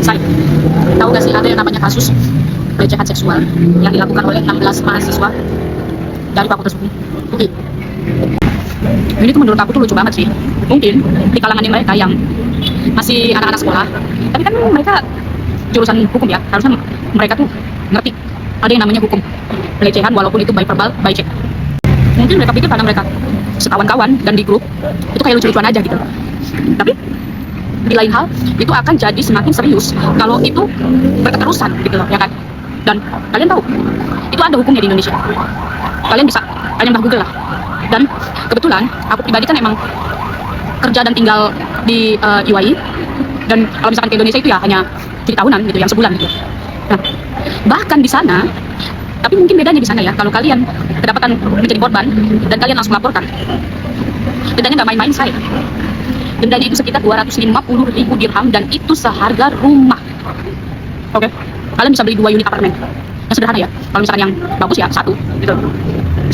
Say, tahu gak sih ada yang namanya kasus pelecehan seksual yang dilakukan oleh 16 mahasiswa dari Fakultas Hukum UI. Ini tuh menurut aku tuh lucu banget sih. Mungkin di kalangan mereka yang masih anak-anak sekolah, tapi kan mereka jurusan hukum ya, harusnya mereka tuh ngerti ada yang namanya hukum pelecehan walaupun itu by verbal, by chat. Mungkin mereka pikir karena mereka sekawan-kawan dan di grup itu kayak lucu-lucuan aja gitu. Tapi di lain hal itu akan jadi semakin serius kalau itu berketerusan gitu loh, ya kan? Dan kalian tahu itu ada hukumnya di Indonesia. Kalian bah Google lah. Dan kebetulan aku pribadi kan emang kerja dan tinggal di UAI, dan kalau misalkan ke Indonesia itu ya hanya cuti tahunan gitu, yang sebulan gitu. Nah, bahkan di sana, tapi mungkin bedanya di sana ya, kalau kalian kedapatan menjadi korban dan kalian langsung laporkan, dendanya nggak main-main, saya. Dendanya itu sekitar 250.000 dirham dan itu seharga rumah. Oke, kalian bisa beli 2 unit apartemen. Yang sederhana ya. Kalau misalkan yang bagus ya 1 gitu.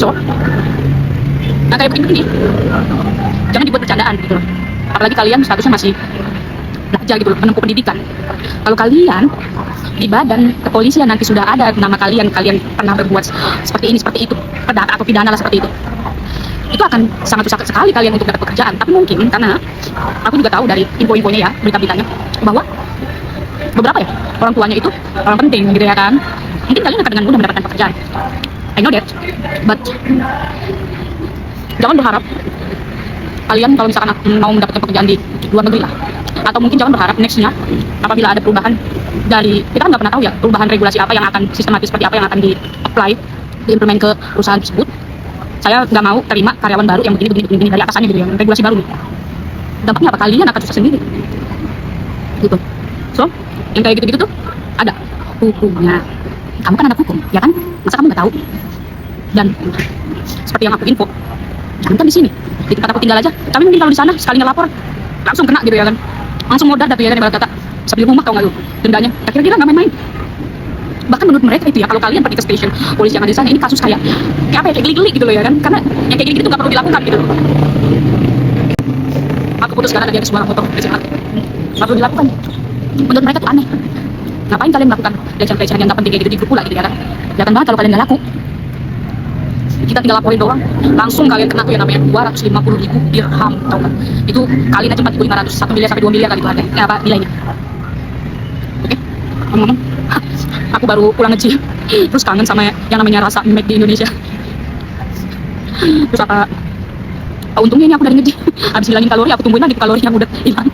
So, nah kayak begini jangan dibuat bercandaan gitu loh. Apalagi kalian statusnya masih belajar gitu loh, menempuh pendidikan. Kalau kalian di badan kepolisian nanti sudah ada nama kalian pernah berbuat seperti ini, seperti itu, perdata atau pidana lah seperti itu akan sangat susah sekali kalian untuk dapat pekerjaan. Tapi mungkin karena aku juga tahu dari info-infonya ya, berita-beritanya, bahwa beberapa ya orang tuanya itu orang penting gitu ya kan, mungkin kalian akan dengan mudah mendapatkan pekerjaan. I know that, but jangan berharap kalian kalau misalkan mau mendapatkan pekerjaan di luar negeri lah, atau mungkin jangan berharap nextnya apabila ada perubahan dari, kita kan nggak pernah tahu ya perubahan regulasi apa yang akan sistematis, seperti apa yang akan di-apply, diimplement ke perusahaan tersebut. Saya nggak mau terima karyawan baru yang begini dari atasannya gitu ya, regulasi baru nih. Dampaknya apa? Kalian akan susah sendiri gitu. So, yang kayak gitu-gitu tuh ada hukumnya. Kamu kan anak hukum, ya kan? Masa kamu nggak tahu? Dan seperti yang aku info, jangan kan di sini, di tempat aku tinggal aja. Tapi mungkin kalau di sana sekali ngelapor langsung kena gitu ya kan, langsung modal datu ya kan, ibarat kata bisa beli rumah, tau nggak lu dendanya. Kira-kira nggak main-main. Bahkan menurut mereka itu ya, kalau kalian pergi ke station polisi yang ada di sana, ini kasus kayak apa ya, kayak geli-geli gitu loh ya kan, karena yang kayak gini-gini tuh nggak perlu dilakukan gitu. Aku putus karena ada sebuah foto nggak perlu dilakukan. Menurut mereka tuh aneh, ngapain kalian melakukan pelecehan-pelecehan yang nggak penting kayak gitu di grup pula gitu ya kan. Kelihatan banget kalau kalian nggak laku, kita tinggal laporin doang langsung kalian kena tuh yang namanya 250.000 dirham, tau kan? Itu kalian aja 4.500, 1 miliar sampai 2 miliar kali itu harganya, apa nilainya. Oke, ngomong-ngomong, aku baru pulang nge-gym, terus kangen sama yang namanya rasa McD di Indonesia. Terus untungnya ini aku dari nge-gym, habis hilangin kalori, aku tungguin lagi tuh kalori yang udah hilang.